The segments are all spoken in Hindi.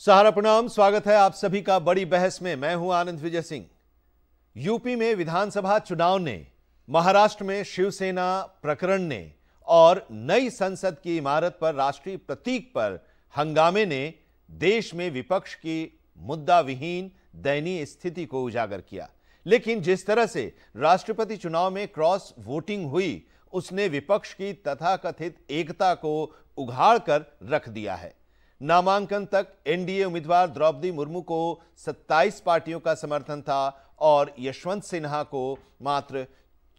सहारा प्रणाम, स्वागत है आप सभी का बड़ी बहस में। मैं हूं आनंद विजय सिंह। यूपी में विधानसभा चुनाव ने, महाराष्ट्र में शिवसेना प्रकरण ने और नई संसद की इमारत पर राष्ट्रीय प्रतीक पर हंगामे ने देश में विपक्ष की मुद्दा विहीन दयनीय स्थिति को उजागर किया। लेकिन जिस तरह से राष्ट्रपति चुनाव में क्रॉस वोटिंग हुई, उसने विपक्ष की तथाकथित एकता को उघाड़ कर रख दिया है। नामांकन तक एनडीए उम्मीदवार द्रौपदी मुर्मू को 27 पार्टियों का समर्थन था और यशवंत सिन्हा को मात्र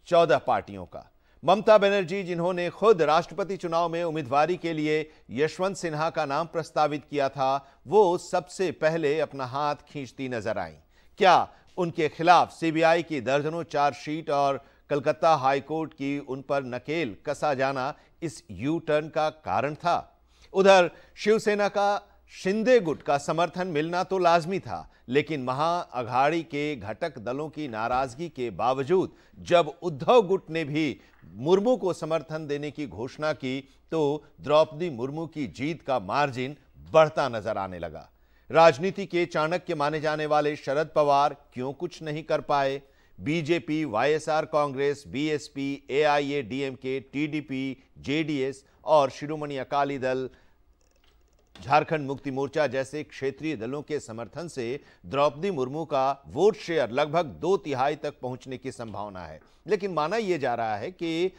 14 पार्टियों का। ममता बनर्जी, जिन्होंने खुद राष्ट्रपति चुनाव में उम्मीदवारी के लिए यशवंत सिन्हा का नाम प्रस्तावित किया था, वो सबसे पहले अपना हाथ खींचती नजर आईं। क्या उनके खिलाफ सीबीआई की दर्जनों चार्जशीट और कलकत्ता हाईकोर्ट की उन पर नकेल कसा जाना इस यू टर्न का कारण था? उधर शिवसेना का शिंदे गुट का समर्थन मिलना तो लाजमी था, लेकिन महाअघाड़ी के घटक दलों की नाराजगी के बावजूद जब उद्धव गुट ने भी मुर्मू को समर्थन देने की घोषणा की, तो द्रौपदी मुर्मू की जीत का मार्जिन बढ़ता नजर आने लगा। राजनीति के चाणक्य माने जाने वाले शरद पवार क्यों कुछ नहीं कर पाए? BJP, YSR Congress, BSP, AIADMK, TDP, JDS और शिरोमणि अकाली दल, झारखंड मुक्ति मोर्चा जैसे क्षेत्रीय दलों के समर्थन से द्रौपदी मुर्मू का वोट शेयर लगभग 2/3 तक पहुंचने की संभावना है। लेकिन माना यह जा रहा है कि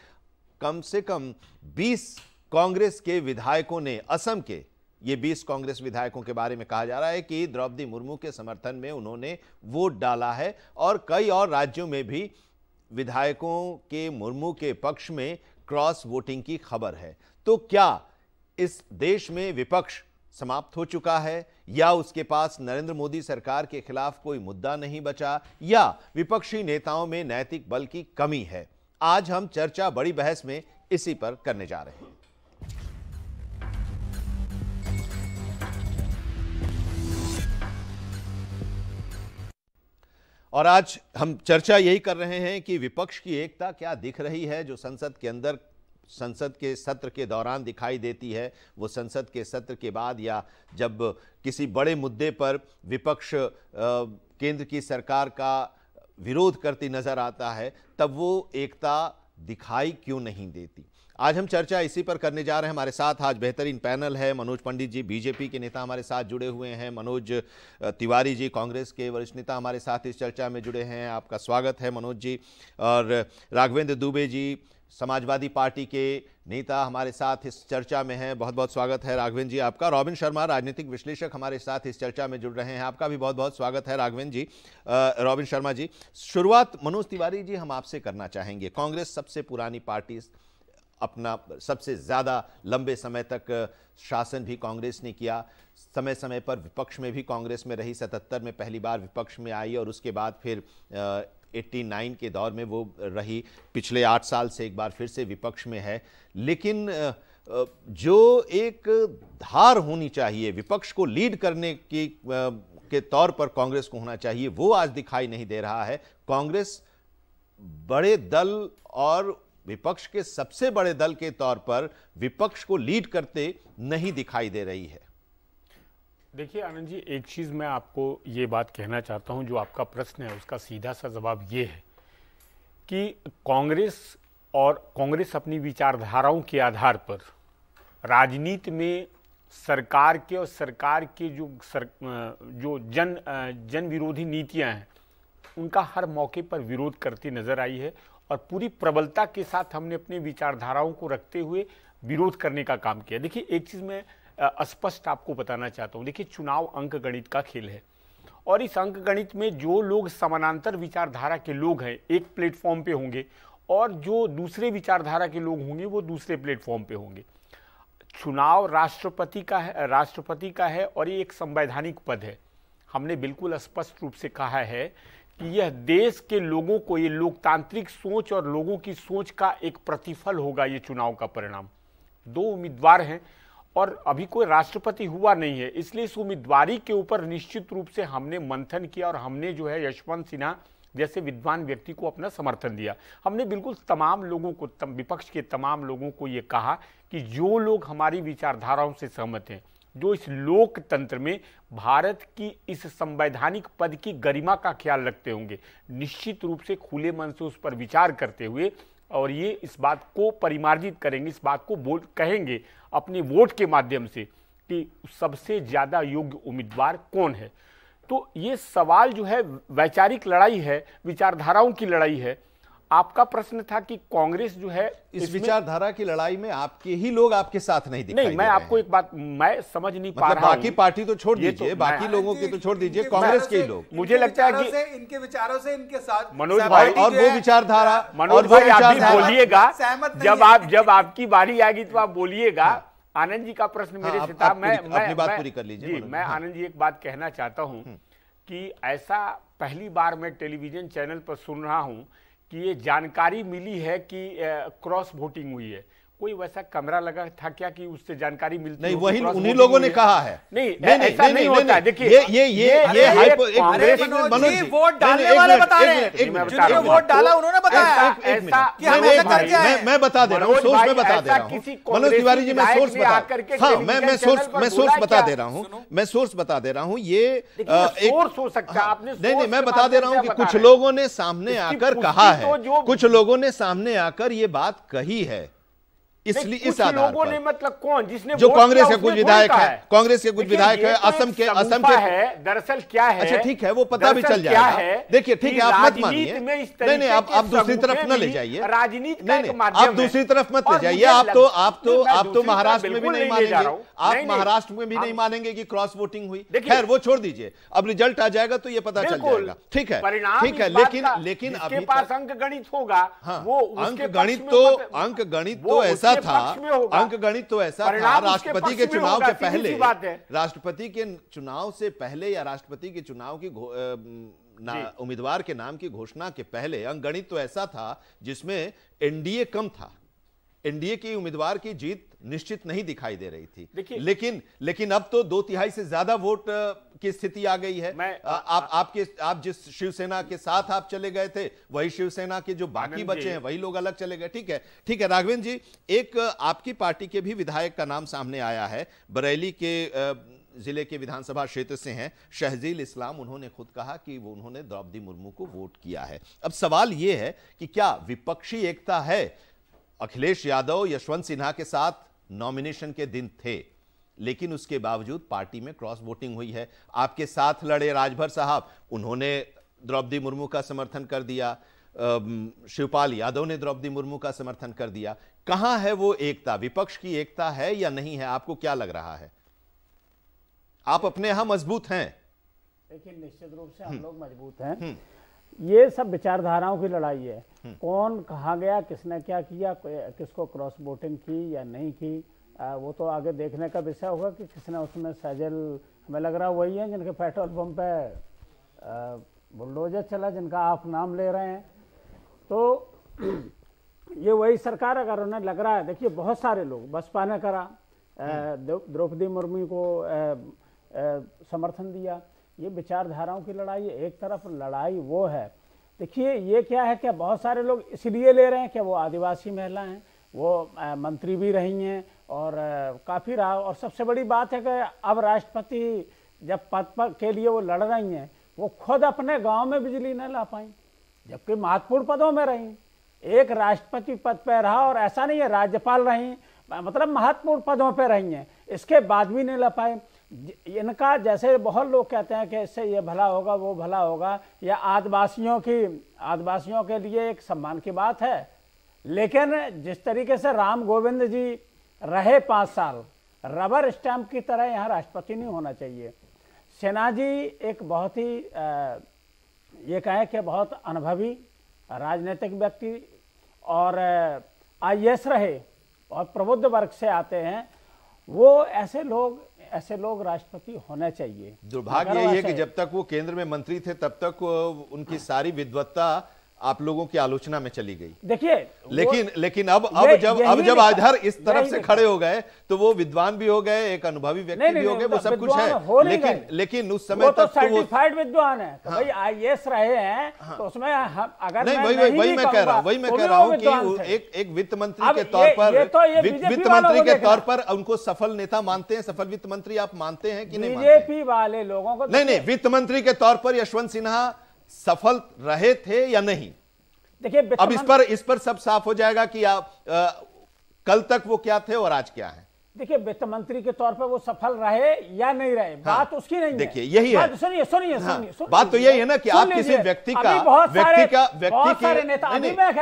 कम से कम 20 कांग्रेस के विधायकों ने, असम के ये 20 कांग्रेस विधायकों के बारे में कहा जा रहा है कि द्रौपदी मुर्मू के समर्थन में उन्होंने वोट डाला है और कई और राज्यों में भी विधायकों के मुर्मू के पक्ष में क्रॉस वोटिंग की खबर है। तो क्या इस देश में विपक्ष समाप्त हो चुका है, या उसके पास नरेंद्र मोदी सरकार के खिलाफ कोई मुद्दा नहीं बचा, या विपक्षी नेताओं में नैतिक बल की कमी है? आज हम चर्चा बड़ी बहस में इसी पर करने जा रहे हैं। और आज हम चर्चा यही कर रहे हैं कि विपक्ष की एकता क्या दिख रही है, जो संसद के अंदर, संसद के सत्र के दौरान दिखाई देती है, वो संसद के सत्र के बाद या जब किसी बड़े मुद्दे पर विपक्ष केंद्र की सरकार का विरोध करती नजर आता है, तब वो एकता दिखाई क्यों नहीं देती? आज हम चर्चा इसी पर करने जा रहे हैं। हमारे साथ आज बेहतरीन पैनल है। मनोज पंडित जी, बीजेपी के नेता, हमारे साथ जुड़े हुए हैं। मनोज तिवारी जी, कांग्रेस के वरिष्ठ नेता, हमारे साथ इस चर्चा में जुड़े हैं। आपका स्वागत है मनोज जी। और राघवेंद्र दुबे जी, समाजवादी पार्टी के नेता, हमारे साथ इस चर्चा में हैं। बहुत बहुत स्वागत है राघवेंद्र जी आपका। रॉबिन शर्मा, राजनीतिक विश्लेषक, हमारे साथ इस चर्चा में जुड़ रहे हैं। आपका भी बहुत बहुत स्वागत है राघवेंद्र जी, रॉबिन शर्मा जी। शुरुआत मनोज तिवारी जी हम आपसे करना चाहेंगे। कांग्रेस सबसे पुरानी पार्टी, अपना सबसे ज़्यादा लंबे समय तक शासन भी कांग्रेस ने किया, समय समय पर विपक्ष में भी कांग्रेस में रही। 77 में पहली बार विपक्ष में आई और उसके बाद फिर 89 के दौर में वो रही। पिछले 8 साल से एक बार फिर से विपक्ष में है। लेकिन जो एक धार होनी चाहिए, विपक्ष को लीड करने की के तौर पर कांग्रेस को होना चाहिए, वो आज दिखाई नहीं दे रहा है। कांग्रेस बड़े दल और विपक्ष के सबसे बड़े दल के तौर पर विपक्ष को लीड करते नहीं दिखाई दे रही है। देखिए आनंद जी, एक चीज़ मैं आपको ये बात कहना चाहता हूँ, जो आपका प्रश्न है उसका सीधा सा जवाब ये है कि कांग्रेस अपनी विचारधाराओं के आधार पर राजनीति में सरकार के और सरकार के जो जन विरोधी नीतियाँ हैं, उनका हर मौके पर विरोध करती नजर आई है और पूरी प्रबलता के साथ हमने अपनी विचारधाराओं को रखते हुए विरोध करने का काम किया। देखिए एक चीज़ मैं स्पष्ट आपको बताना चाहता हूँ। देखिए चुनाव अंक गणित का खेल है और इस अंक गणित में जो लोग समानांतर विचारधारा के लोग हैं एक प्लेटफॉर्म पे होंगे और जो दूसरे विचारधारा के लोग होंगे वो दूसरे प्लेटफॉर्म पे होंगे। चुनाव राष्ट्रपति का है और ये एक संवैधानिक पद है। हमने बिल्कुल स्पष्ट रूप से कहा है कि यह देश के लोगों को, ये लोकतांत्रिक सोच और लोगों की सोच का एक प्रतिफल होगा ये चुनाव का परिणाम। 2 उम्मीदवार हैं और अभी कोई राष्ट्रपति हुआ नहीं है, इसलिए इस उम्मीदवारी के ऊपर निश्चित रूप से हमने मंथन किया और हमने जो है यशवंत सिन्हा जैसे विद्वान व्यक्ति को अपना समर्थन दिया। हमने बिल्कुल तमाम लोगों को, विपक्ष के तमाम लोगों को ये कहा कि जो लोग हमारी विचारधाराओं से सहमत हैं, जो इस लोकतंत्र में भारत की इस संवैधानिक पद की गरिमा का ख्याल रखते होंगे, निश्चित रूप से खुले मन से उस पर विचार करते हुए और ये इस बात को परिमार्जित करेंगे, इस बात को वोट कहेंगे अपने वोट के माध्यम से कि सबसे ज्यादा योग्य उम्मीदवार कौन है। तो ये सवाल जो है वैचारिक लड़ाई है, विचारधाराओं की लड़ाई है। आपका प्रश्न था कि कांग्रेस जो है इस विचारधारा की लड़ाई में आपके ही लोग आपके साथ नहीं दिखाई नहीं, मैं आपको एक बात मैं समझ नहीं पा रहा हूं। बाकी पार्टी तो छोड़ दीजिए, बाकी लोगों की तो छोड़ दीजिए, कांग्रेस के ही लोग, मुझे लगता है कि इनके विचारों से इनके साथ मनोज भाई और वो विचारधारा, मनोज भाई आप भी बोलिएगा, जब आपकी बारी आएगी तो आप बोलिएगा। आनंद जी का प्रश्न मेरे से था, मैं अपनी बात पूरी कर लीजिए। मैं आनंद जी एक बात कहना चाहता हूं कि ऐसा पहली बार मैं टेलीविजन चैनल पर सुन रहा हूं कि ये जानकारी मिली है कि क्रॉस वोटिंग हुई है। कोई वैसा कैमरा लगा था क्या कि उससे जानकारी मिलती? नहीं, वही उन्हीं लोगों ने कहा है। नहीं, ऐसा नहीं होता है। देखिए वोट डालने वाले बता रहे हैं, जिन्होंने वोट डाला उन्होंने बताया कि हम ऐसा करके आए हैं। मैं बता दे रहा हूँ, सोर्स में बता दे रहा हूँ मनोज तिवारी जी, मैं सोर्स बता दे रहा हूँ, मैं सोर्स बता दे रहा हूँ। ये सोर्स हो सकता है, आपने नहीं, मैं बता दे रहा हूँ कि कुछ लोगों ने सामने आकर कहा है, कुछ लोगों ने सामने आकर ये बात कही है। इसलिए इस आधार लोगों ने मतलब कौन, जिसने जो कांग्रेस के कुछ विधायक है, कांग्रेस के कुछ विधायक है, असम के है, दरअसल क्या है, अच्छा ठीक है, वो पता भी चल जाएगा। देखिए ठीक है, आप मत मानिए, नहीं आप दूसरी तरफ न ले जाइए, राजनीति नहीं आप दूसरी तरफ मत ले जाइए। आप तो महाराष्ट्र में भी नहीं मानेंगे, आप महाराष्ट्र में भी नहीं मानेंगे कि क्रॉस वोटिंग हुई। खैर वो छोड़ दीजिए, अब रिजल्ट आ जाएगा तो ये पता चल जाएगा। ठीक है, लेकिन अभी पास अंक गणित होगा, वो अंक गणित तो ऐसा था, अंक गणित तो ऐसा था, राष्ट्रपति के चुनाव के पहले, राष्ट्रपति के चुनाव से पहले या राष्ट्रपति के चुनाव की उम्मीदवार के नाम की घोषणा के पहले अंक गणित तो ऐसा था जिसमें एनडीए कम था, एनडीए की उम्मीदवार की जीत निश्चित नहीं दिखाई दे रही थी। लेकिन अब तो 2/3 से ज्यादा वोट की स्थिति आ गई है। आप जिस शिवसेना के साथ आप चले गए थे, वही शिवसेना के जो बाकी बचे हैं वही लोग अलग चले गए। ठीक है राघवेंद्र जी, एक आपकी पार्टी के भी विधायक का नाम सामने आया है, बरेली के जिले के विधानसभा क्षेत्र से हैं, शहजील इस्लाम। उन्होंने खुद कहा कि वो उन्होंने द्रौपदी मुर्मू को वोट किया है। अब सवाल यह है कि क्या विपक्षी एकता है? अखिलेश यादव यशवंत सिन्हा के साथ नॉमिनेशन के दिन थे, लेकिन उसके बावजूद पार्टी में क्रॉस वोटिंग हुई है। आपके साथ लड़े राजभर साहब, उन्होंने द्रौपदी मुर्मू का समर्थन कर दिया, शिवपाल यादव ने द्रौपदी मुर्मू का समर्थन कर दिया। कहां है वो एकता? विपक्ष की एकता है या नहीं है? आपको क्या लग रहा है? आप अपने यहां मजबूत हैं? देखिए निश्चित रूप से हम लोग मजबूत हैं। ये सब विचारधाराओं की लड़ाई है, कौन कहाँ गया, किसने क्या किया, किसको क्रॉस वोटिंग की या नहीं की, वो तो आगे देखने का विषय होगा कि किसने उसमें सजल, हमें लग रहा वही है जिनके पेट्रोल पंप पे बुलडोजर चला, जिनका आप नाम ले रहे हैं। तो ये वही सरकार, अगर उन्हें लग रहा है, देखिए बहुत सारे लोग, बसपा ने करा, द्रौपदी मुर्मू को समर्थन दिया। ये विचारधाराओं की लड़ाई है। एक तरफ लड़ाई वो है, देखिए ये क्या है, क्या बहुत सारे लोग इसलिए ले रहे हैं कि वो आदिवासी महिला हैं, वो मंत्री भी रही हैं और काफ़ी रहा। और सबसे बड़ी बात है कि अब राष्ट्रपति जब पद के लिए वो लड़ रही हैं, वो खुद अपने गांव में बिजली न ला पाई, जबकि महत्वपूर्ण पदों में रही। एक राष्ट्रपति पद पर रहा, और ऐसा नहीं है राज्यपाल रही, मतलब महत्वपूर्ण पदों पर रही हैं, इसके बाद भी नहीं ला पाए। इनका जैसे बहुत लोग कहते हैं कि इससे ये भला होगा वो भला होगा, या आदिवासियों के लिए एक सम्मान की बात है, लेकिन जिस तरीके से राम गोविंद जी रहे 5 साल, रबर स्टैंप की तरह यहाँ राष्ट्रपति नहीं होना चाहिए। सिन्हा जी एक बहुत ही ये कहें कि बहुत अनुभवी राजनीतिक व्यक्ति और IAS रहे और प्रबुद्ध वर्ग से आते हैं, वो ऐसे लोग राष्ट्रपति होने चाहिए। दुर्भाग्य यही है कि जब तक वो केंद्र में मंत्री थे तब तक उनकी सारी विद्वत्ता आप लोगों की आलोचना में चली गई। देखिए लेकिन अब जब इधर इस तरफ से खड़े हो गए तो वो विद्वान भी हो गए, एक अनुभवी व्यक्ति भी हो गए, वो सब कुछ है, लेकिन उस समय तक तो वो सर्टिफाइड विद्वान है। भाई IAS रहे हैं तो उसमें अगर नहीं, वही मैं कह रहा हूँ कि एक वित्त मंत्री के तौर पर उनको सफल नेता मानते हैं, सफल वित्त मंत्री आप मानते हैं कि नहीं? बीजेपी वाले लोगों को नहीं, वित्त मंत्री के तौर पर यशवंत सिन्हा सफल रहे थे या नहीं? देखिए अब इस पर सब साफ हो जाएगा कि आप कल तक वो क्या थे और आज क्या है। देखिए वित्त मंत्री के तौर पर वो सफल रहे या नहीं रहे, बात उसकी नहीं है। देखिए यही है, सुनिए बात तो यही है ना कि आप किसी व्यक्ति का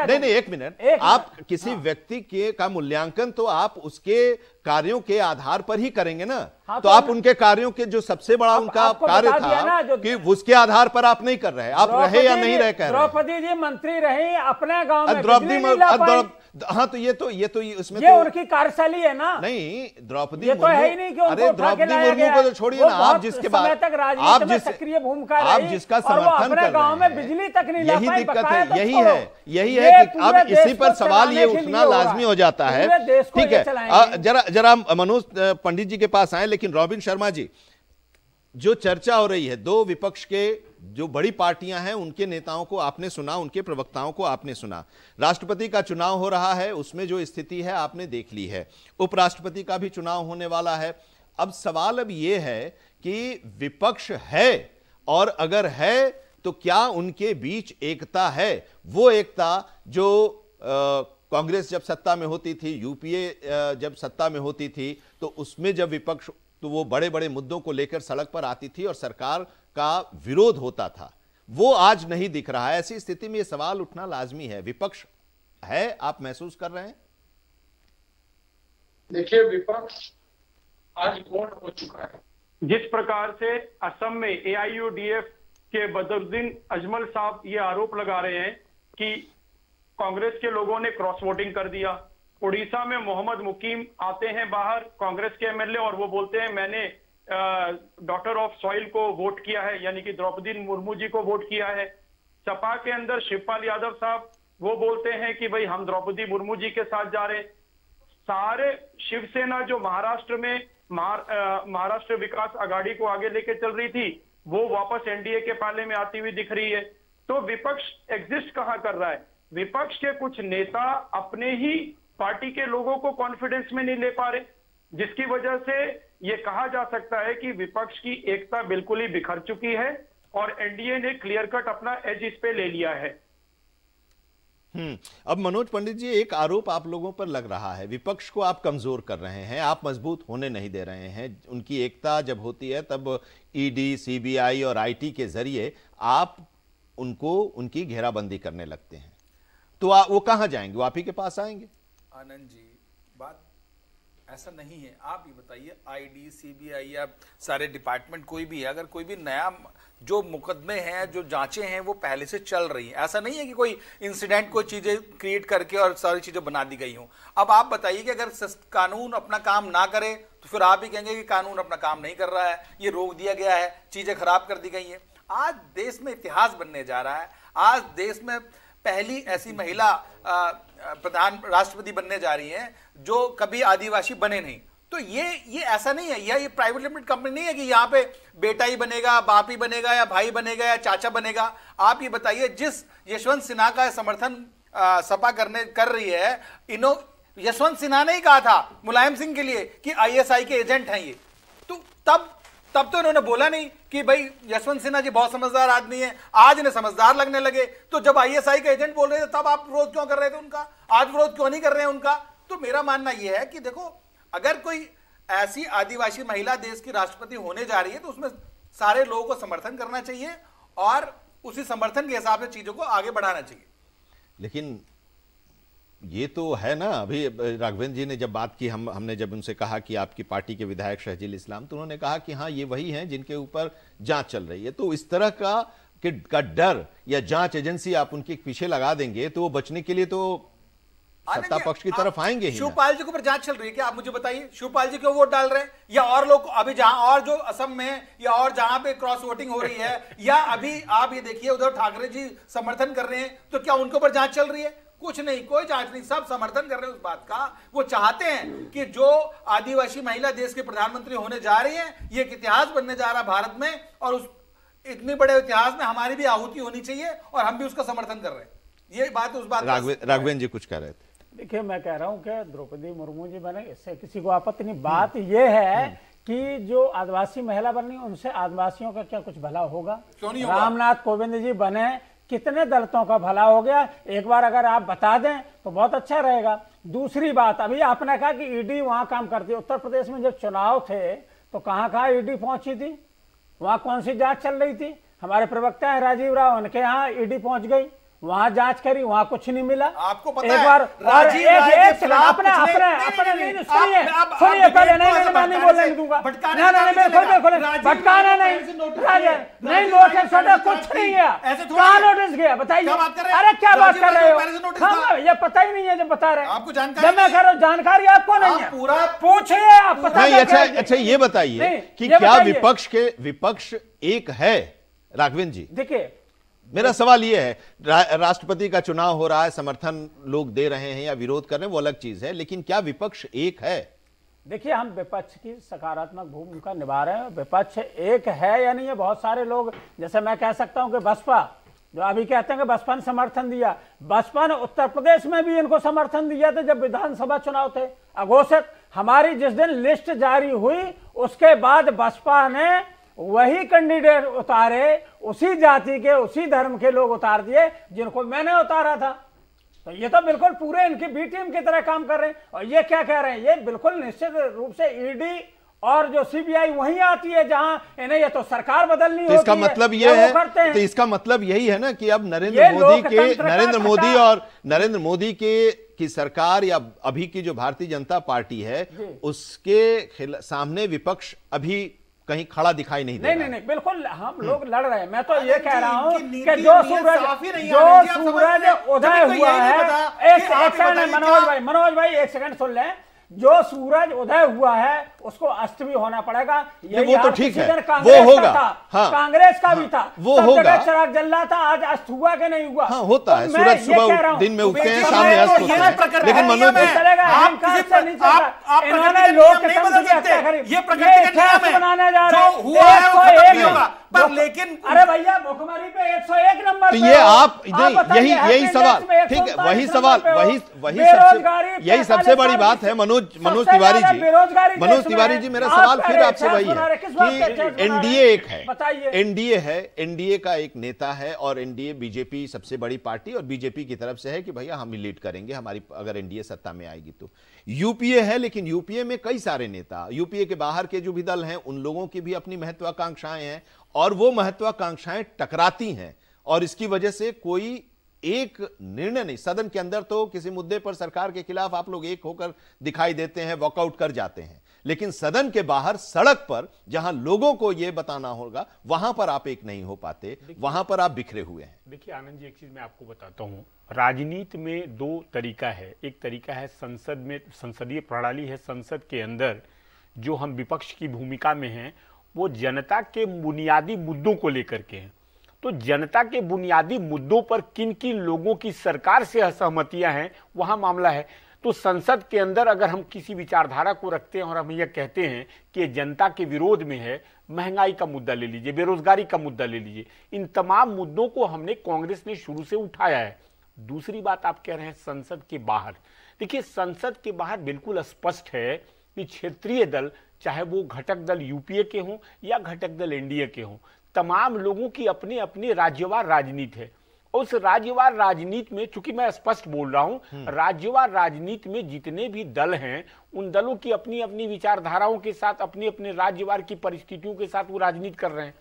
नहीं, एक मिनट, आप किसी व्यक्ति का मूल्यांकन तो आप उसके कार्यों के आधार पर ही करेंगे ना। तो आप उनके कार्यों के जो सबसे बड़ा उनका कार्य था कि उसके आधार पर आप नहीं कर रहे, आप रहे या नहीं रहे कह रहे। द्रौपदी जी मंत्री रही अपने गांव में, द्रौपदी, हाँ तो ये तो इसमें ये उनकी कार्यशैली है ना। नहीं, द्रौपदी तो है ही नहीं कि अरे द्रौपदी मुर्मू को तो छोड़िए ना, आप जिसके बाद आप सक्रिय भूमिका आप जिसका समर्थन कर रहे हैं, में बिजली तक नहीं, यही दिक्कत है, यही है कि अब इसी पर सवाल ये उठना लाजमी हो जाता है। ठीक है, जरा मनोज पंडित जी के पास आए। लेकिन रॉबिन शर्मा जी, जो चर्चा हो रही है, दो विपक्ष के जो बड़ी पार्टियां हैं उनके नेताओं को आपने सुना, उनके प्रवक्ताओं को आपने सुना, राष्ट्रपति का चुनाव हो रहा है, उसमें जो स्थिति है आपने देख ली है, उपराष्ट्रपति का भी चुनाव होने वाला है। अब सवाल अब यह है कि विपक्ष है, और अगर है तो क्या उनके बीच एकता है? वो एकता जो कांग्रेस जब सत्ता में होती थी, यूपीए जब सत्ता में होती थी, तो उसमें जब विपक्ष तो वो बड़े बड़े मुद्दों को लेकर सड़क पर आती थी और सरकार का विरोध होता था, वो आज नहीं दिख रहा है। ऐसी स्थिति में ये सवाल उठना लाजमी है, विपक्ष है, आप महसूस कर रहे हैं? देखिए, विपक्ष आज गौण हो चुका है। जिस प्रकार से असम में AIUDF के बदरुद्दीन अजमल साहब ये आरोप लगा रहे हैं कि कांग्रेस के लोगों ने क्रॉस वोटिंग कर दिया। उड़ीसा में मोहम्मद मुकीम आते हैं बाहर, कांग्रेस के MLA, और वो बोलते हैं मैंने डॉटर ऑफ सॉइल को वोट किया है, यानी कि द्रौपदी मुर्मू जी को वोट किया है। सपा के अंदर शिवपाल यादव साहब वो बोलते हैं कि भाई हम द्रौपदी मुर्मू जी के साथ जा रहे। सारे शिवसेना जो महाराष्ट्र में महाराष्ट्र विकास आघाड़ी को आगे लेके चल रही थी, वो वापस NDA के पाले में आती हुई दिख रही है। तो विपक्ष एग्जिस्ट कहां कर रहा है? विपक्ष के कुछ नेता अपने ही पार्टी के लोगों को कॉन्फिडेंस में नहीं ले पा रहे, जिसकी वजह से ये कहा जा सकता है कि विपक्ष की एकता बिल्कुल ही बिखर चुकी है और NDA ने क्लियर कट अपना एज इस पे ले लिया है। अब मनोज पंडित जी, एक आरोप आप लोगों पर लग रहा है, विपक्ष को आप कमजोर कर रहे हैं, आप मजबूत होने नहीं दे रहे हैं। उनकी एकता जब होती है तब ED, CBI और IT के जरिए आप उनको उनकी घेराबंदी करने लगते हैं, तो वो कहां जाएंगे? वो आप ही के पास आएंगे? आनंद जी, बात ऐसा नहीं है। आप ये बताइए, ID, CBI या सारे डिपार्टमेंट कोई भी है, अगर कोई भी नया जो मुकदमे हैं, जो जांचें हैं, वो पहले से चल रही हैं। ऐसा नहीं है कि कोई इंसिडेंट कोई चीजें क्रिएट करके और सारी चीजें बना दी गई हों। अब आप बताइए कि अगर कानून अपना काम ना करे तो फिर आप ही कहेंगे कि कानून अपना काम नहीं कर रहा है, ये रोक दिया गया है, चीजें खराब कर दी गई हैं। आज देश में इतिहास बनने जा रहा है। आज देश में पहली ऐसी महिला प्रधान राष्ट्रपति बनने जा रही हैं जो कभी आदिवासी बने नहीं। तो ये ऐसा नहीं है, ये प्राइवेट लिमिटेड कंपनी नहीं है कि यहाँ पे बेटा ही बनेगा, बाप ही बनेगा, या भाई बनेगा, या चाचा बनेगा। आप ये बताइए, जिस यशवंत सिन्हा का समर्थन सपा कर रही है, यशवंत सिन्हा ने ही कहा था मुलायम सिंह के लिए कि ISI के एजेंट हैं ये, तो तब तो इन्होंने बोला नहीं कि भाई यशवंत सिन्हा जी बहुत समझदार आदमी है। आज इन्हें समझदार लगने लगे, तो जब ISI के एजेंट बोल रहे थे तब आप विरोध क्यों कर रहे थे उनका? आज विरोध क्यों नहीं कर रहे हैं उनका? तो मेरा मानना यह है कि देखो, अगर कोई ऐसी आदिवासी महिला देश की राष्ट्रपति होने जा रही है तो उसमें सारे लोगों को समर्थन करना चाहिए और उसी समर्थन के हिसाब से चीजों को आगे बढ़ाना चाहिए। लेकिन ये तो है ना, अभी राघवेंद्र जी ने जब बात की, हमने जब उनसे कहा कि आपकी पार्टी के विधायक शहजील इस्लाम, तो उन्होंने कहा कि हाँ ये वही हैं जिनके ऊपर जांच चल रही है। तो इस तरह का डर या जांच एजेंसी आप उनके पीछे लगा देंगे तो वो बचने के लिए तो सत्ता पक्ष की तरफ आएंगे ही। शिवपाल जी के ऊपर जांच चल रही है क्या? आप मुझे बताइए, शिवपाल जी क्यों वोट डाल रहे हैं? या और लोग अभी जहां और जो असम में है या और जहां पे क्रॉस वोटिंग हो रही है, या अभी आप ये देखिए उद्धव ठाकरे जी समर्थन कर रहे हैं, तो क्या उनके ऊपर जांच चल रही है? कुछ नहीं, कोई जांच नहीं, सब समर्थन कर रहे हैं उस बात का। वो चाहते हैं कि जो आदिवासी महिला देश के प्रधानमंत्री होने जा रही है, ये एक इतिहास बनने जा रहा है भारत में, और उस इतने बड़े इतिहास में हमारी भी आहुति होनी चाहिए, और हम भी उसका समर्थन कर रहे हैं। ये बात उस बात। राघवेंद्र जी कुछ कह रहे थे। देखिए, मैं कह रहा हूं कि द्रौपदी मुर्मू जी बने, इससे किसी को आपत्ति नहीं। बात यह है कि जो आदिवासी महिला बनी, उनसे आदिवासियों का क्या कुछ भला होगा? क्यों नहीं होगा? रामनाथ कोविंद जी बने, कितने दलितों का भला हो गया? एक बार अगर आप बता दें तो बहुत अच्छा रहेगा। दूसरी बात, अभी आपने कहा कि ईडी वहां काम करती है। उत्तर प्रदेश में जब चुनाव थे तो कहाँ ईडी पहुंची थी? वहां कौन सी जांच चल रही थी? हमारे प्रवक्ता है राजीव राव, उनके यहाँ ईडी पहुंच गई, वहां जांच करी, वहां कुछ नहीं मिला। आपको पता एक है बार राजीव राय के खिलाफ अपने सुनिए सुनिए, पहले नहीं बोलने दूंगा, भटकाना नहीं, नोटिस कुछ नहीं गया। कहाँ नोटिस गया बताइए? अरे क्या बात कर रहे हो? ये पता ही नहीं है जब बता रहे हैं आपको जानकारी। जब मैं कह रहा हूँ जानकारी आपको नहीं है, पूरा पूछिए आप। पता अच्छा ये बताइए कि क्या विपक्ष एक है? राघवेंद्र जी देखिए, मेरा सवाल यह है, राष्ट्रपति का चुनाव हो रहा है, समर्थन लोग दे रहे हैं या विरोध कर रहे हैं, वो अलग चीज है, लेकिन क्या विपक्ष एक है? देखिए, हम विपक्ष की सकारात्मक भूमिका निभा रहे हैं। विपक्ष एक है या नहीं है, बहुत सारे लोग, जैसे मैं कह सकता हूं कि बसपा, जो अभी कहते हैं कि बसपा ने समर्थन दिया, बसपा ने उत्तर प्रदेश में भी इनको समर्थन दिया था जब विधानसभा चुनाव थे अघोषित। हमारी जिस दिन लिस्ट जारी हुई उसके बाद बसपा ने वही कैंडिडेट उतारे, उसी जाति के उसी धर्म के लोग उतार दिए जिनको मैंने उतारा था। तो ये तो बिल्कुल पूरे इनकी बी टीम की तरह काम कर रहे हैं। और ये क्या कह रहे हैं? ये बिल्कुल निश्चित रूप से ईडी और जो सीबीआई वहीं आती है जहां इन्हें, ये तो सरकार बदलनी होती है। इसका मतलब ये है, तो इसका मतलब यही है ना कि अब नरेंद्र मोदी की सरकार या अभी की जो भारतीय जनता पार्टी है उसके सामने विपक्ष अभी कहीं खड़ा दिखाई नहीं दे रहा। नहीं, बिल्कुल हम लोग लड़ रहे हैं। मैं तो ये कह रहा हूं कि जो सूरज उदय हुआ है, एक सेकंड मनोज भाई एक सेकंड सुन लें। जो सूरज उदय हुआ है उसको अस्त भी होना पड़ेगा। वो तो ठीक है, वो होगा। हाँ, कांग्रेस का भी था, वो होगा। चराग जल रहा था, आज अस्त हुआ कि नहीं हुआ? हाँ, होता है। सूरज सुबह दिन में उगते हैं, शाम में अस्त होते हैं। लेकिन मनोज इन्होंने लोकतंत्र की हत्या करी, ये इतिहास बनाने जा रहे हैं। पर लेकिन अरे भैया, भुखमरी पे 101 नंबर। तो ये आप यही सवाल, ठीक है, वही सवाल, यही सबसे बड़ी बात है। मनोज तिवारी जी मेरा सवाल फिर आपसे वही है कि एनडीए एक है, एनडीए का एक नेता है, और एनडीए बीजेपी सबसे बड़ी पार्टी, और बीजेपी की तरफ से है कि भैया हम लीड करेंगे हमारी, अगर एनडीए सत्ता में आएगी तो। यूपीए है, लेकिन यूपीए में कई सारे नेता, यूपीए के बाहर के जो भी दल हैं उन लोगों की भी अपनी महत्वाकांक्षाएं हैं, और वो महत्वाकांक्षाएं टकराती हैं, और इसकी वजह से कोई एक निर्णय नहीं। सदन के अंदर तो किसी मुद्दे पर सरकार के खिलाफ आप लोग एक होकर दिखाई देते हैं, वॉकआउट कर जाते हैं, लेकिन सदन के बाहर सड़क पर जहां लोगों को यह बताना होगा वहां पर आप एक नहीं हो पाते, वहां पर आप बिखरे हुए हैं। देखिए आनंद जी, एक चीज मैं आपको बताता हूं, राजनीति में दो तरीका है। एक तरीका है संसद में, संसदीय प्रणाली है, संसद के अंदर जो हम विपक्ष की भूमिका में हैं वो जनता के बुनियादी मुद्दों को लेकर के हैं। तो जनता के बुनियादी मुद्दों पर किन किन लोगों की सरकार से असहमतियां हैं वहां मामला है। तो संसद के अंदर अगर हम किसी विचारधारा को रखते हैं और हम यह कहते हैं कि जनता के विरोध में है, महंगाई का मुद्दा ले लीजिए, बेरोजगारी का मुद्दा ले लीजिए, इन तमाम मुद्दों को हमने कांग्रेस ने शुरू से उठाया है। दूसरी बात आप कह रहे हैं संसद के बाहर। देखिए संसद के बाहर बिल्कुल स्पष्ट है कि क्षेत्रीय दल, चाहे वो घटक दल यूपीए के हों या घटक दल एनडीए के हों, तमाम लोगों की अपनी अपनी राज्यवार राजनीति है। उस राज्यवार राजनीति में, चूंकि मैं स्पष्ट बोल रहा हूं, राज्यवार राजनीति में जितने भी दल हैं उन दलों की अपनी अपनी विचारधाराओं के साथ, अपनी अपने राज्यवार की परिस्थितियों के साथ वो राजनीति कर रहे हैं।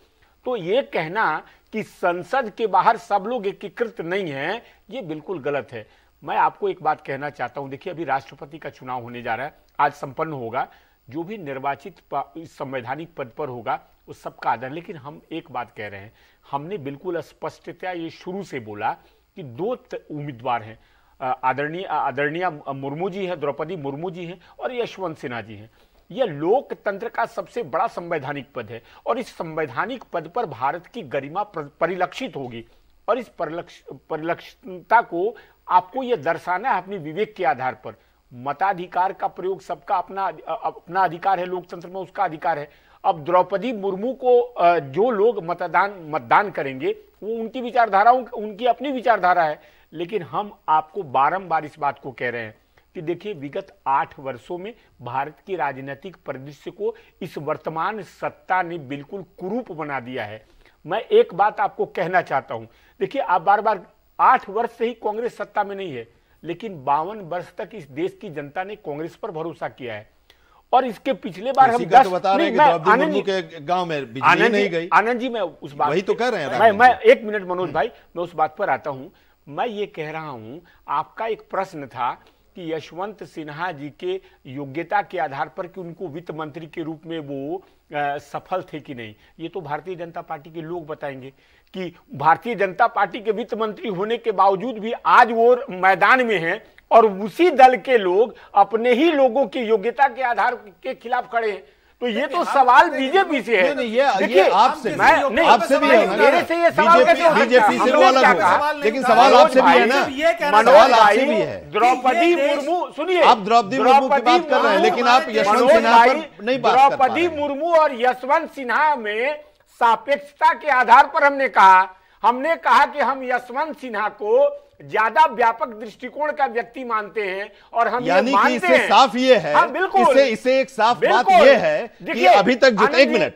तो ये कहना कि संसद के बाहर सब लोग एकीकृत नहीं है, ये बिल्कुल गलत है। मैं आपको एक बात कहना चाहता हूं, देखिए अभी राष्ट्रपति का चुनाव होने जा रहा है, आज संपन्न होगा। जो भी निर्वाचित संवैधानिक पद पर होगा उस सबका आदर, लेकिन हम एक बात कह रहे हैं, हमने बिल्कुल स्पष्टता ये शुरू से बोला कि दो उम्मीदवार हैं। आदरणीय मुर्मू जी हैं, द्रौपदी मुर्मू जी हैं और यशवंत सिन्हा जी हैं। यह लोकतंत्र का सबसे बड़ा संवैधानिक पद है और इस संवैधानिक पद पर भारत की गरिमा परिलक्षित होगी और इस परिलक्षितता को आपको यह दर्शाना है अपनी विवेक के आधार पर। मताधिकार का प्रयोग सबका अपना अधिकार है, लोकतंत्र में उसका अधिकार है। अब द्रौपदी मुर्मू को जो लोग मतदान करेंगे वो उनकी विचारधाराओं, उनकी अपनी विचारधारा है, लेकिन हम आपको बारंबार इस बात को कह रहे हैं कि देखिए विगत 8 वर्षों में भारत की राजनीतिक परिदृश्य को इस वर्तमान सत्ता ने बिल्कुल कुरूप बना दिया है। मैं एक बात आपको कहना चाहता हूं, देखिए आप बार बार 8 वर्ष से ही कांग्रेस सत्ता में नहीं है, लेकिन 52 वर्ष तक इस देश की जनता ने कांग्रेस पर भरोसा किया है और इसके पिछले बार हम 10 बता रहे हैं कि द्रौपदी मुर्मू के गांव में बिजली नहीं गई। आनंद जी, मैं उस बात वही तो कह रहे हैं। मैं 1 मिनट मनोज भाई, मैं उस बात पर आता हूं। मैं ये कह रहा हूं, आपका एक प्रश्न था कि यशवंत सिन्हा जी के योग्यता के आधार पर कि उनको वित्त मंत्री के रूप में वो सफल थे कि नहीं। ये तो भारतीय जनता पार्टी के लोग बताएंगे कि भारतीय जनता पार्टी के वित्त मंत्री होने के बावजूद भी आज वो मैदान में हैं और उसी दल के लोग अपने ही लोगों की योग्यता के आधार के खिलाफ खड़े हैं। तो ये तो सवाल बीजेपी से है। नहीं, ये आपसे आपसे भी है। मेरे से ये सवाल बीजेपी से वो अलग होगा, लेकिन सवाल आपसे भी है ना। मनोज भाई, द्रौपदी मुर्मू, सुनिए, आप द्रौपदी मुर्मू की बात कर रहे हैं, लेकिन आप यशवंत सिन्हा पर नहीं बात कर पा रहे हैं। द्रौपदी मुर्मू और यशवंत सिन्हा में सापेक्षता के आधार पर हमने कहा कि हम यशवंत सिन्हा को ज्यादा व्यापक दृष्टिकोण का व्यक्ति मानते हैं और हम यानी ये मानते कि इससे हैं, साफ ये है, हाँ, बिल्कुल, इससे एक साफ बात ये है कि अभी तक जो एक मिनट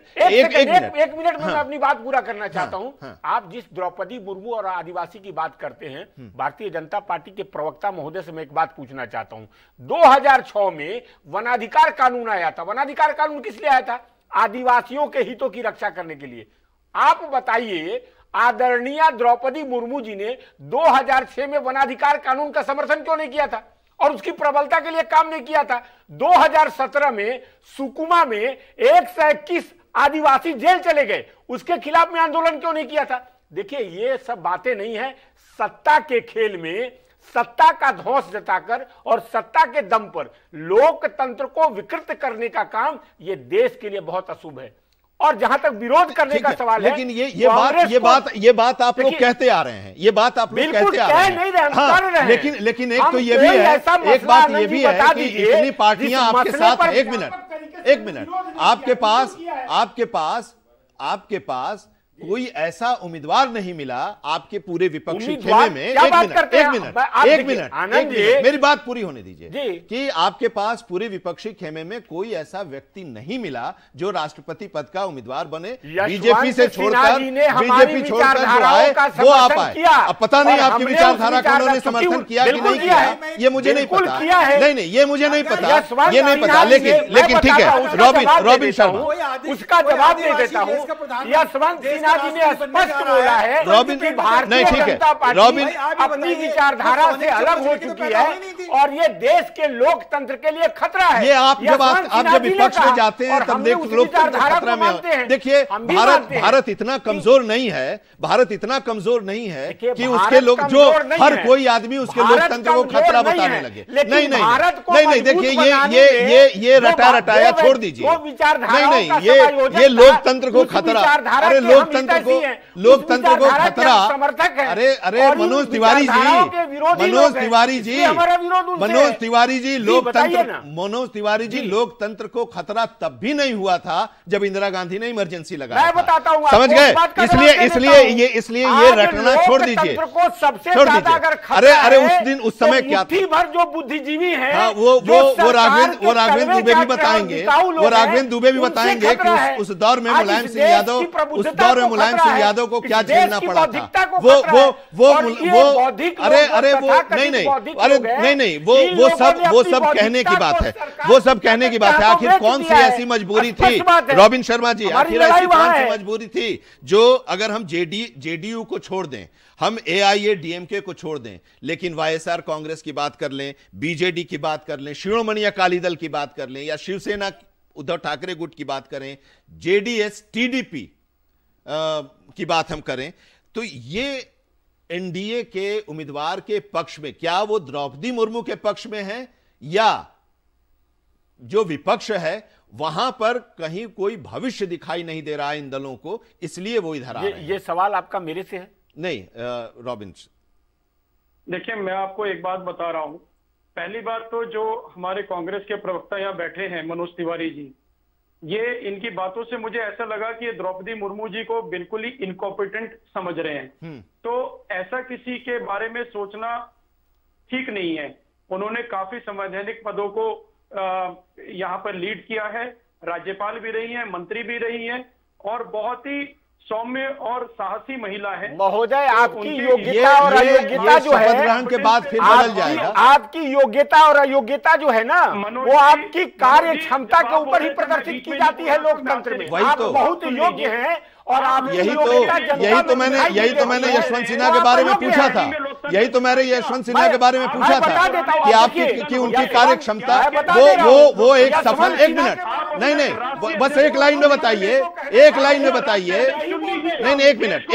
मैं अपनी बात पूरा करना चाहता हूं। आप जिस द्रौपदी मुर्मू और आदिवासी की बात करते हैं, भारतीय जनता पार्टी के प्रवक्ता महोदय से मैं एक बात पूछना चाहता हूं। 2006 में वनाधिकार कानून आया था। वनाधिकार कानून किस लिए आया था? आदिवासियों के हितों की रक्षा करने के लिए। आप बताइए, आदरणीय द्रौपदी मुर्मू जी ने 2006 में वनाधिकार कानून का समर्थन क्यों नहीं किया था और उसकी प्रबलता के लिए काम नहीं किया था? 2017 में सुकमा में 121 आदिवासी जेल चले गए, उसके खिलाफ में आंदोलन क्यों नहीं किया था? देखिए, ये सब बातें नहीं है। सत्ता के खेल में सत्ता का ध्वंस जताकर और सत्ता के दम पर लोकतंत्र को विकृत करने का काम ये देश के लिए बहुत अशुभ है। और जहां तक विरोध करने का सवाल है, लेकिन ये बात आप लोग कहते आ रहे हैं, ये बात आप लोग कहते आ रहे हैं। नहीं रहे, हाँ, लेकिन एक तो ये भी है, एक बात ये भी है कि इतनी पार्टियां आपके साथ हैं। एक मिनट, आपके पास कोई ऐसा उम्मीदवार नहीं मिला आपके पूरे विपक्षी खेमे में। एक मिनट, मेरी बात पूरी होने दीजिए कि आपके पास पूरे विपक्षी खेमे में कोई ऐसा व्यक्ति नहीं मिला जो राष्ट्रपति पद का उम्मीदवार बने। बीजेपी से छोड़कर जो आए वो आप आए। अब पता नहीं आपकी विचारधारा को उन्होंने समर्थन किया कि नहीं किया, ये मुझे नहीं पता। नहीं, ये मुझे नहीं पता, ये नहीं पता। लेकिन ठीक है, रॉबिन शर्मा, उसका जवाब दे देता हूँ। यशवंत सिन्हा जी ने स्पष्ट बोला है कि भारतीय जनता पार्टी अपनी विचारधारा से अलग हो चुकी है और ये देश के लोकतंत्र के लिए खतरा है। ये आप जब विपक्ष में जाते हैं तब लोकतंत्र खतरा में होते हैं। देखिए, भारत इतना कमजोर नहीं है, भारत इतना कमजोर नहीं है कि उसके लोग, जो हर कोई आदमी उसके लोकतंत्र को खतरा बताने लगे। नहीं, देखिए, ये रटाया छोड़ दीजिए। नहीं, ये लोकतंत्र को खतरा, अरे लोकतंत्र को खतरा, अरे मनोज तिवारी जी, लोकतंत्र को खतरा तब भी नहीं हुआ था जब इंदिरा गांधी ने इमरजेंसी लगाया। मैं बताता हूं, समझ गए? इसलिए ये रटना छोड़ दीजिए। अरे उस समय क्या था? जो बुद्धिजीवी हैं, वो राघवेंद्र दुबे भी बताएंगे, कि उस दौर में मुलायम सिंह यादव को क्या झेलना पड़ा था। वो सब कहने की बात है। वो सब कहने की बात है। आखिर कौन सी ऐसी मजबूरी थी, रॉबिन शर्मा जी, आखिर ऐसी कौन सी मजबूरी थी जो, अगर हम जेडीयू को छोड़ दें, हम एआईएडीएमके को छोड़ दें, लेकिन वाईएसआर कांग्रेस की बात कर लें, बीजेडी की बात कर लें, शिरोमणि अकाली दल की बात कर लें, या शिवसेना उद्धव ठाकरे गुट की बात करें, जेडीएस टीडीपी की बात हम करें, तो ये एनडीए के उम्मीदवार के पक्ष में, क्या वो द्रौपदी मुर्मू के पक्ष में है या जो विपक्ष है वहां पर कहीं कोई भविष्य दिखाई नहीं दे रहा है इन दलों को, इसलिए वो इधर आ रहे हैं? ये सवाल आपका मेरे से है? नहीं, रॉबिन। देखिए, मैं आपको एक बात बता रहा हूं। पहली बात तो जो हमारे कांग्रेस के प्रवक्ता यहाँ बैठे हैं मनोज तिवारी जी, ये इनकी बातों से मुझे ऐसा लगा कि ये द्रौपदी मुर्मू जी को बिल्कुल ही इनकॉम्पिटेंट समझ रहे हैं। तो ऐसा किसी के बारे में सोचना ठीक नहीं है। उन्होंने काफी संवैधानिक पदों को यहाँ पर लीड किया है, राज्यपाल भी रही हैं, मंत्री भी रही हैं और बहुत ही सौम्य और साहसी महिला है। महोदय, आपकी योग्यता और अयोग्यता जो है ग्रहण के बाद फिर बदल जाएगा। आपकी योग्यता और अयोग्यता जो है ना, वो आपकी कार्य क्षमता के ऊपर ही प्रदर्शित की जाती है लोकतंत्र में। वही आप तो बहुत योग्य हैं और आप यही तो मैंने यशवंत सिन्हा के बारे में पूछा था। यही तो मैंने यशवंत सिन्हा के बारे में पूछा था कि आपकी उनकी कार्य क्षमता वो एक सफल, एक मिनट, नहीं बस एक लाइन में बताइए, एक लाइन में बताइए। नहीं, एक मिनट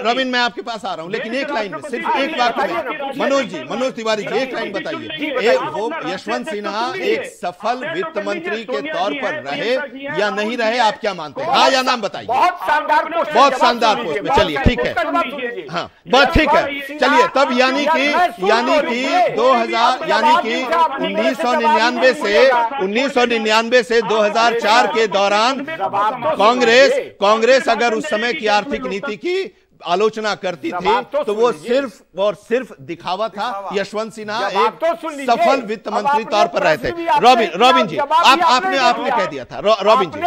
रविन, मैं आपके पास आ रहा हूं, लेकिन एक लाइन में, सिर्फ एक वाक्य में। मनोज तिवारी जी, एक लाइन बताइए, वो यशवंत सिन्हा एक सफल वित्त मंत्री के तौर पर रहे या नहीं रहे, आप क्या मानते हैं? हाँ या नाम बताइए। बहुत शानदार पोस्ट में। चलिए ठीक है, हाँ बस ठीक है, चलिए तब यानी कि 1999 से 2004 के दौरान कांग्रेस अगर उस समय की आर्थिक नीति की आलोचना करती थी तो वो सिर्फ और सिर्फ दिखावा था। यशवंत सिन्हा एक सफल वित्त मंत्री तौर पर रहे थे। रॉबिन जी, आपने कह दिया था, रॉबिन जी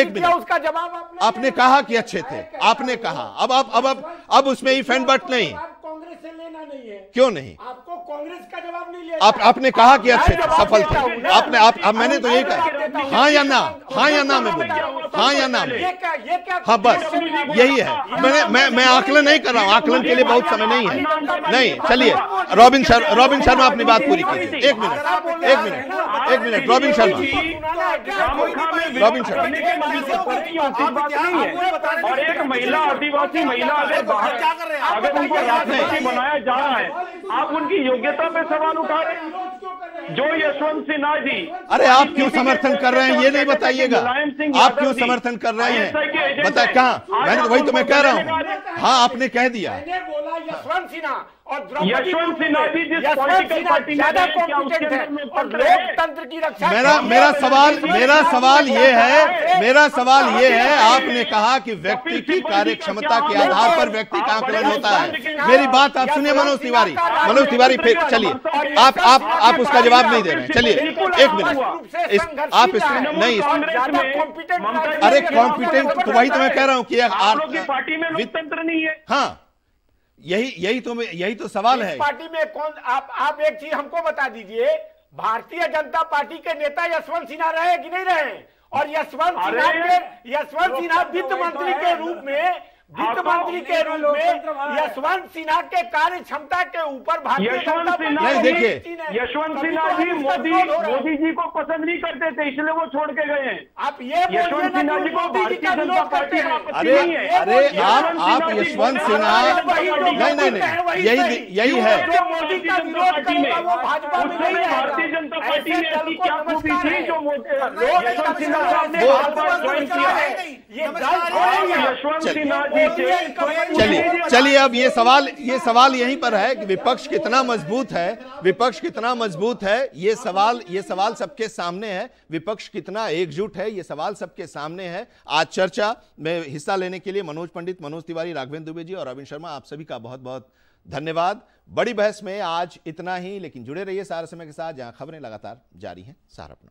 एक मिनट, उसका जवाब आपने कहा कि अच्छे थे, आपने कहा। अब उसमें इफ एंड बट नहीं, कांग्रेस से लेना नहीं है। क्यों नहीं? आपको कांग्रेस का जवाब नहीं लेना। आपने कहा कि अच्छे थे, सफल थे। मैंने तो यही कहा, हाँ या ना में बोलिए, हाँ या ना में। हाँ बस यही है। मैं आकलन नहीं कर रहा हूँ, आकलन के लिए बहुत समय नहीं है। नहीं, चलिए रॉबिन शर्मा अपनी बात पूरी कीजिए। एक मिनट रॉबिन शर्मा। और एक महिला, आदिवासी महिला अगर उनको राष्ट्रपति बनाया जा रहा है, आप उनकी योग्यता पे सवाल उठा रहे हैं। जो यशवंत सिन्हा जी, अरे आप क्यों समर्थन कर रहे हैं ये नहीं बताइएगा? आप क्यों समर्थन कर रहे हैं बताए? कहाँ? मैंने वही तो मैं कह रहा हूँ। हाँ आपने कह दिया। मैंने बोला यशवंत सिन्हा और यशवंत सिन्हा जी जिस पॉलिटिकल पार्टी में ज्यादा कॉम्पिटेंट है और लोकतंत्र की रक्षा। मेरा सवाल ये है, आपने कहा कि व्यक्ति की कार्य क्षमता के आधार पर व्यक्ति का आकलन होता है। मेरी बात आप सुनिए मनोज तिवारी, फिर चलिए आप उसका जवाब नहीं दे रहे हैं। चलिए एक मिनट, आप नहीं, अरे कॉम्पिटेंट तो वही तो मैं कह रहा हूं कि पार्टी में लोकतंत्र नहीं है। हाँ यही तो सवाल है। पार्टी में कौन? आप एक चीज हमको बता दीजिए, भारतीय जनता पार्टी के नेता यशवंत सिन्हा रहे कि नहीं रहे? और यशवंत सिन्हा वित्त मंत्री के रूप में यशवंत सिन्हा के कार्य क्षमता के ऊपर भारतीय जनता पार्टी, देखिए यशवंत सिन्हा जी मोदी जी को पसंद नहीं करते थे, इसलिए वो छोड़ के गए हैं। आप ये यशवंत सिन्हा जी को भारतीय जनता पार्टी में अरे आप यशवंत सिन्हा नहीं यही है। भारतीय जनता पार्टी में ऐसी क्या खूबी थी जो यशवंत सिन्हा साहब ने ज्वाइन किया है? यशवंत सिन्हा चलिए अब ये सवाल यहीं पर है कि विपक्ष कितना मजबूत है। ये सवाल सबके सामने है। विपक्ष कितना एकजुट है, ये सवाल सबके सामने है। आज चर्चा में हिस्सा लेने के लिए मनोज पंडित, मनोज तिवारी, राघवेंद्र दुबे जी और रविन शर्मा, आप सभी का बहुत बहुत धन्यवाद। बड़ी बहस में आज इतना ही, लेकिन जुड़े रहिए सहारा समय के साथ, जहां खबरें लगातार जारी हैं। सहारा अपना।